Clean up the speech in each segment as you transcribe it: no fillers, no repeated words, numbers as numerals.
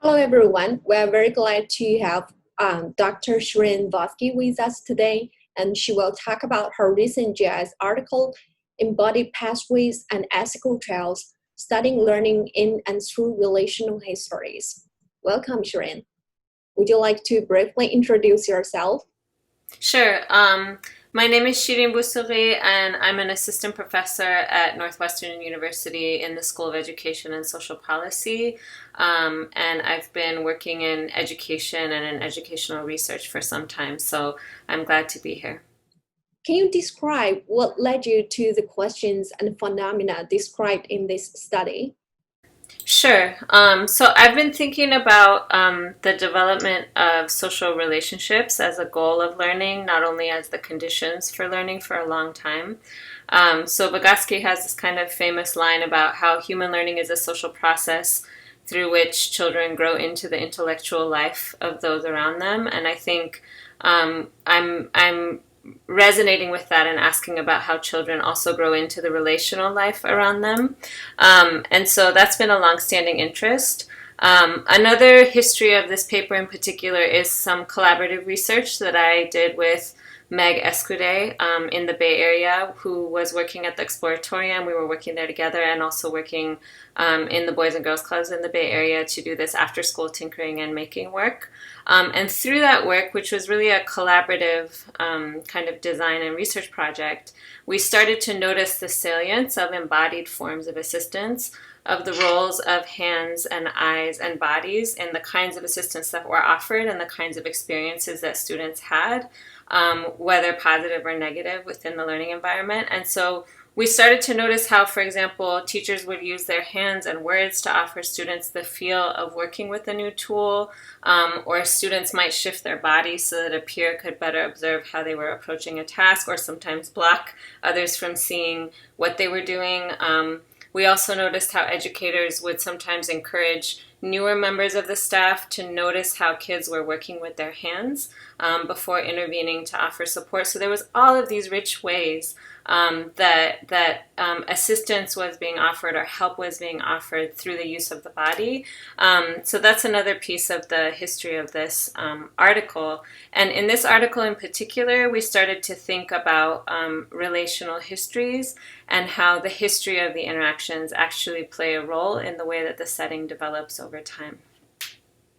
Hello, everyone. We're very glad to have Dr. Shirin Vossoughi with us today, and she will talk about her recent JLS article, Embodied Pathways and Ethical Trails, Studying Learning in and Through Relational Histories. Welcome, Shirin. Would you like to briefly introduce yourself? Sure. My name is Shirin Vossoughi, and I'm an assistant professor at Northwestern University in the School of Education and Social Policy. And I've been working in education and in educational research for some time, so I'm glad to be here. Can you describe what led you to the questions and phenomena described in this study? Sure. So I've been thinking about the development of social relationships as a goal of learning, not only as the conditions for learning for a long time. So Vygotsky has this kind of famous line about how human learning is a social process through which children grow into the intellectual life of those around them. And I think I'm resonating with that and asking about how children also grow into the relational life around them. And so that's been a longstanding interest. Another history of this paper in particular is some collaborative research that I did with Meg Escude in the Bay Area, who was working at the Exploratorium. We were working there together and also working in the Boys and Girls Clubs in the Bay Area to do this after school tinkering and making work. And through that work, which was really a collaborative kind of design and research project, we started to notice the salience of embodied forms of assistance, of the roles of hands and eyes and bodies in the kinds of assistance that were offered and the kinds of experiences that students had, whether positive or negative within the learning environment. And so we started to notice how, for example, teachers would use their hands and words to offer students the feel of working with a new tool, or students might shift their bodies so that a peer could better observe how they were approaching a task, or sometimes block others from seeing what they were doing. We also noticed how educators would sometimes encourage newer members of the staff to notice how kids were working with their hands before intervening to offer support. So there was all of these rich ways that assistance was being offered or help was being offered through the use of the body. So that's another piece of the history of this article. And in this article in particular, we started to think about relational histories and how the history of the interactions actually play a role in the way that the setting develops over time.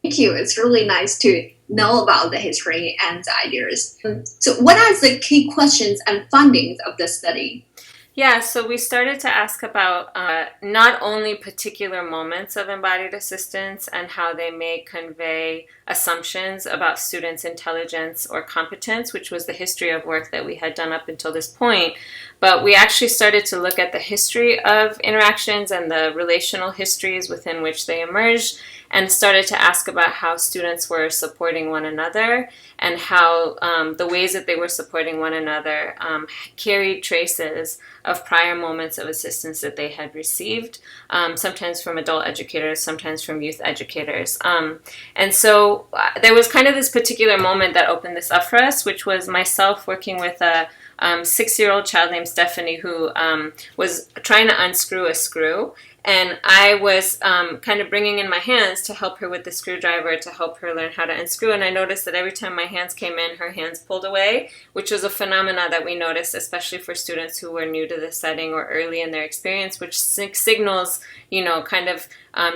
Thank you. It's really nice to know about the history and the ideas. So, what are the key questions and findings of the study? Yeah, so we started to ask about not only particular moments of embodied assistance and how they may convey assumptions about students' intelligence or competence, which was the history of work that we had done up until this point, but we actually started to look at the history of interactions and the relational histories within which they emerged, and started to ask about how students were supporting one another and how the ways that they were supporting one another carried traces of prior moments of assistance that they had received, sometimes from adult educators, sometimes from youth educators. And so there was kind of this particular moment that opened this up for us, which was myself working with a 6-year-old child named Stephanie who was trying to unscrew a screw. And I was kind of bringing in my hands to help her with the screwdriver to help her learn how to unscrew. And I noticed that every time my hands came in, her hands pulled away, which was a phenomena that we noticed, especially for students who were new to the setting or early in their experience, which signals, kind of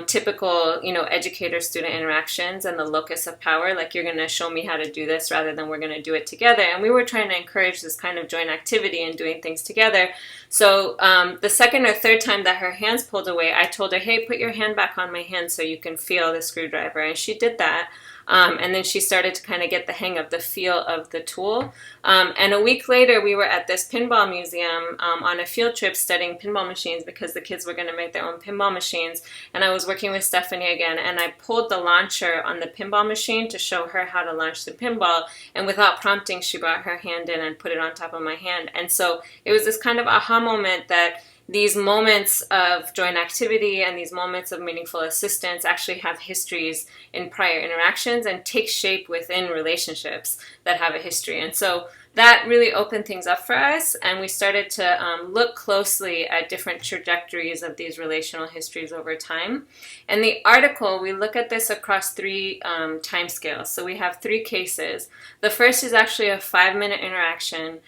typical, educator-student interactions and the locus of power. Like, you're going to show me how to do this rather than we're going to do it together. And we were trying to encourage this kind of joint activity and doing things together. So the second or third time that her hands pulled away, I told her, hey, put your hand back on my hand so you can feel the screwdriver. And she did that. And then she started to kind of get the hang of the feel of the tool. And a week later, we were at this pinball museum on a field trip studying pinball machines because the kids were going to make their own pinball machines. And I was working with Stephanie again, and I pulled the launcher on the pinball machine to show her how to launch the pinball. And without prompting, she brought her hand in and put it on top of my hand. And so it was this kind of aha moment that these moments of joint activity and these moments of meaningful assistance actually have histories in prior interactions and take shape within relationships that have a history. And so that really opened things up for us, and we started to look closely at different trajectories of these relational histories over time. In the article, we look at this across three time scales. So we have three cases. The first is actually a 5-minute interaction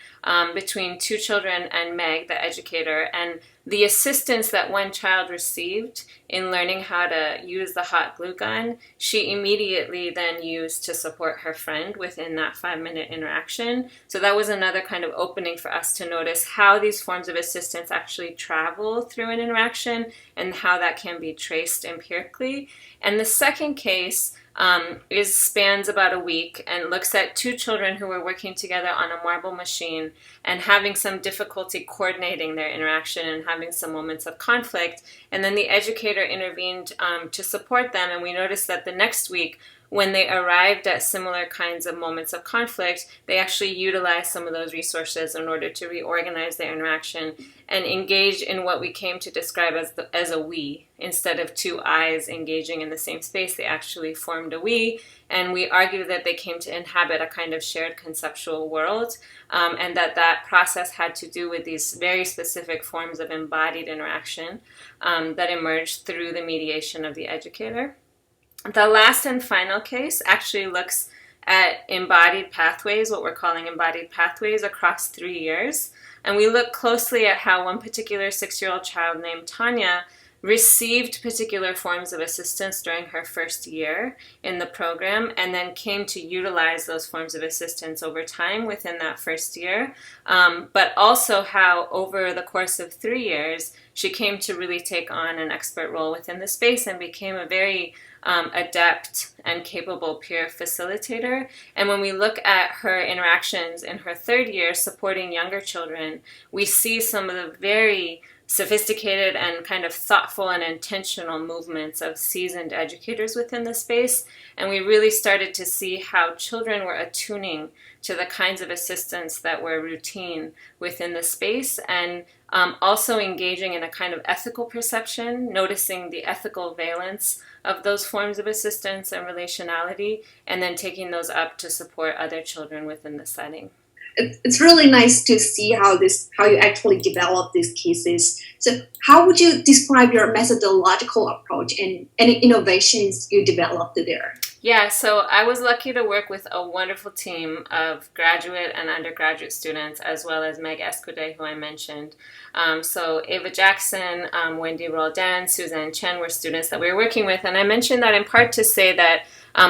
between two children and Meg, the educator, and the assistance that one child received in learning how to use the hot glue gun, she immediately then used to support her friend within that 5-minute interaction. So that was another kind of opening for us to notice how these forms of assistance actually travel through an interaction and how that can be traced empirically. And the second case spans about a week and looks at two children who were working together on a marble machine and having some difficulty coordinating their interaction and having some moments of conflict. And then the educator intervened to support them, and we noticed that the next week, when they arrived at similar kinds of moments of conflict, they actually utilized some of those resources in order to reorganize their interaction and engage in what we came to describe as a we. Instead of two I's engaging in the same space, they actually formed a we, and we argue that they came to inhabit a kind of shared conceptual world, and that process had to do with these very specific forms of embodied interaction that emerged through the mediation of the educator. The last and final case actually looks at embodied pathways, what we're calling embodied pathways, across 3 years. And we look closely at how one particular 6-year-old child named Tanya received particular forms of assistance during her first year in the program, and then came to utilize those forms of assistance over time within that first year, but also how over the course of 3 years, she came to really take on an expert role within the space and became a very adept and capable peer facilitator. And when we look at her interactions in her third year supporting younger children, we see some of the very sophisticated and kind of thoughtful and intentional movements of seasoned educators within the space. And we really started to see how children were attuning to the kinds of assistance that were routine within the space, and also engaging in a kind of ethical perception, noticing the ethical valence of those forms of assistance and relationality, and then taking those up to support other children within the setting. It's really nice to see how you actually develop these cases. So how would you describe your methodological approach and any innovations you developed there? Yeah, so I was lucky to work with a wonderful team of graduate and undergraduate students, as well as Meg Escudé, who I mentioned. So Ava Jackson, Wendy Roldan, Suzanne Chen were students that we were working with. And I mentioned that in part to say that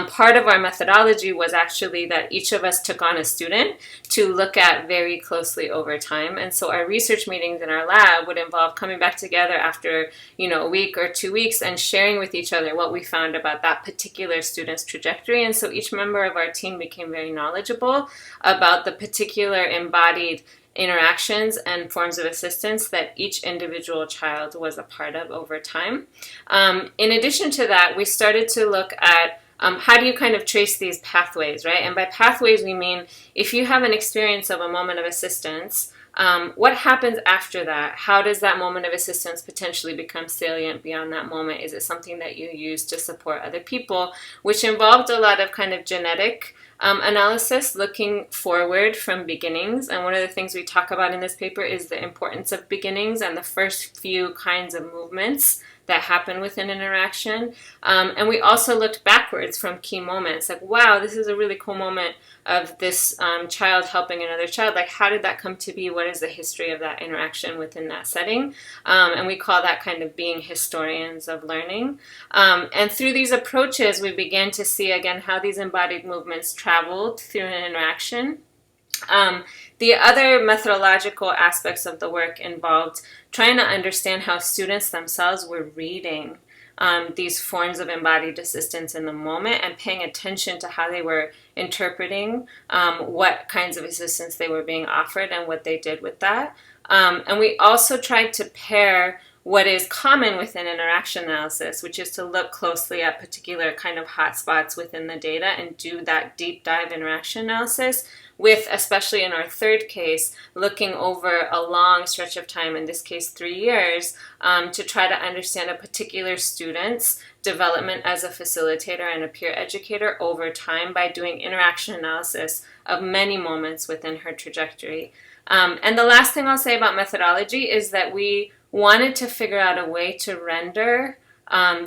part of our methodology was actually that each of us took on a student to look at very closely over time. And so our research meetings in our lab would involve coming back together after, a week or 2 weeks and sharing with each other what we found about that particular student's trajectory. And so each member of our team became very knowledgeable about the particular embodied interactions and forms of assistance that each individual child was a part of over time. In addition to that, we started to look at how do you kind of trace these pathways, right? And by pathways, we mean if you have an experience of a moment of assistance, what happens after that? How does that moment of assistance potentially become salient beyond that moment? Is it something that you use to support other people? Which involved a lot of kind of genetic analysis, looking forward from beginnings. And one of the things we talk about in this paper is the importance of beginnings and the first few kinds of movements that happen within an interaction. And we also looked backwards from key moments, like, wow, this is a really cool moment of this child helping another child. Like, how did that come to be? What is the history of that interaction within that setting? And we call that kind of being historians of learning. And through these approaches, we began to see, again, how these embodied movements traveled through an interaction. The other methodological aspects of the work involved trying to understand how students themselves were reading these forms of embodied assistance in the moment and paying attention to how they were interpreting what kinds of assistance they were being offered and what they did with that. And we also tried to pair what is common within interaction analysis, which is to look closely at particular kind of hotspots within the data and do that deep dive interaction analysis, with, especially in our third case, looking over a long stretch of time, in this case 3 years, to try to understand a particular student's development as a facilitator and a peer educator over time by doing interaction analysis of many moments within her trajectory. And the last thing I'll say about methodology is that we wanted to figure out a way to render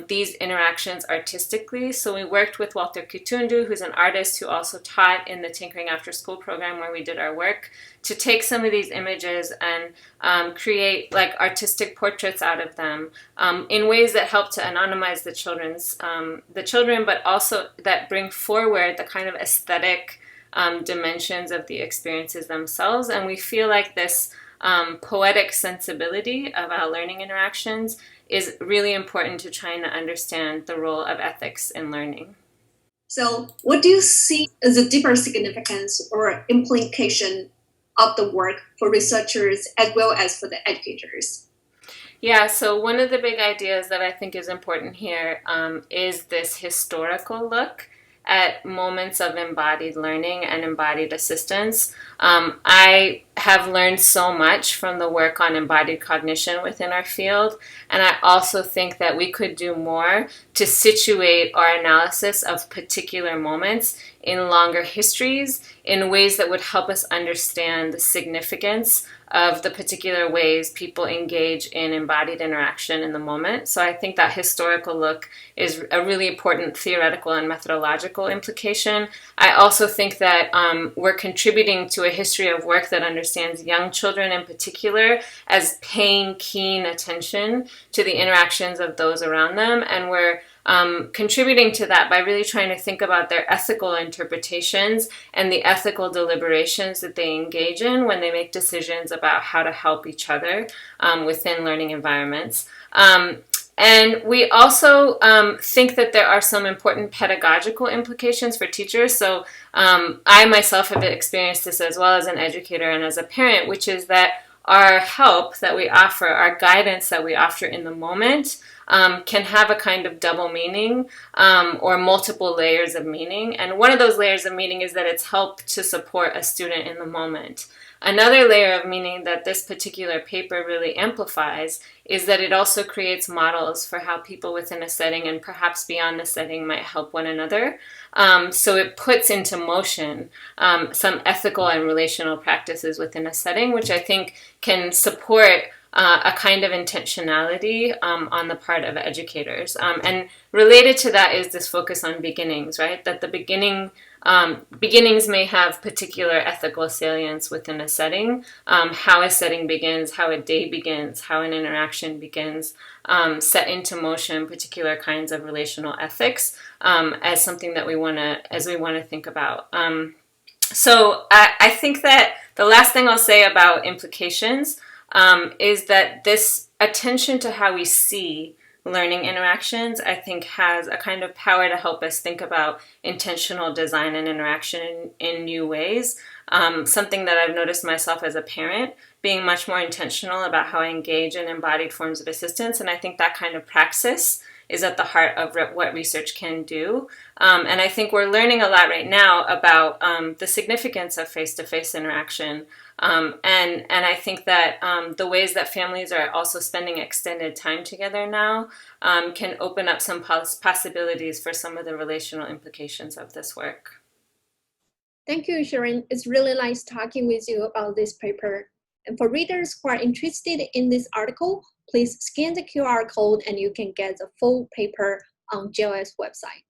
these interactions artistically. So we worked with Walter Kitundu, who's an artist who also taught in the Tinkering After School program where we did our work, to take some of these images and create like artistic portraits out of them in ways that help to anonymize the children, but also that bring forward the kind of aesthetic dimensions of the experiences themselves. And we feel like this poetic sensibility about learning interactions is really important to trying to understand the role of ethics in learning. So what do you see as a deeper significance or implication of the work for researchers as well as for the educators? Yeah, so one of the big ideas that I think is important here is this historical look at moments of embodied learning and embodied assistance. I have learned so much from the work on embodied cognition within our field, and I also think that we could do more to situate our analysis of particular moments in longer histories in ways that would help us understand the significance of the particular ways people engage in embodied interaction in the moment. So I think that historical look is a really important theoretical and methodological implication. I also think that we're contributing to a history of work that understands young children in particular as paying keen attention to the interactions of those around them, and we're contributing to that by really trying to think about their ethical interpretations and the ethical deliberations that they engage in when they make decisions about how to help each other within learning environments. And we also think that there are some important pedagogical implications for teachers. So I myself have experienced this as well as an educator and as a parent, which is that our help that we offer, our guidance that we offer in the moment, can have a kind of double meaning or multiple layers of meaning. And one of those layers of meaning is that it's help to support a student in the moment. Another layer of meaning that this particular paper really amplifies is that it also creates models for how people within a setting and perhaps beyond the setting might help one another. So it puts into motion some ethical and relational practices within a setting, which I think can support a kind of intentionality on the part of educators. And related to that is this focus on beginnings, right? That the beginnings may have particular ethical salience within a setting. How a setting begins, how a day begins, how an interaction begins, set into motion particular kinds of relational ethics as something that we want to think about. So I think that the last thing I'll say about implications is that this attention to how we see learning interactions, I think, has a kind of power to help us think about intentional design and interaction in new ways. Something that I've noticed myself as a parent, being much more intentional about how I engage in embodied forms of assistance. And I think that kind of praxis is at the heart of what research can do. And I think we're learning a lot right now about the significance of face-to-face interaction. And I think that the ways that families are also spending extended time together now can open up some possibilities for some of the relational implications of this work. Thank you, Shirin. It's really nice talking with you about this paper. And for readers who are interested in this article, please scan the QR code and you can get the full paper on JLS website.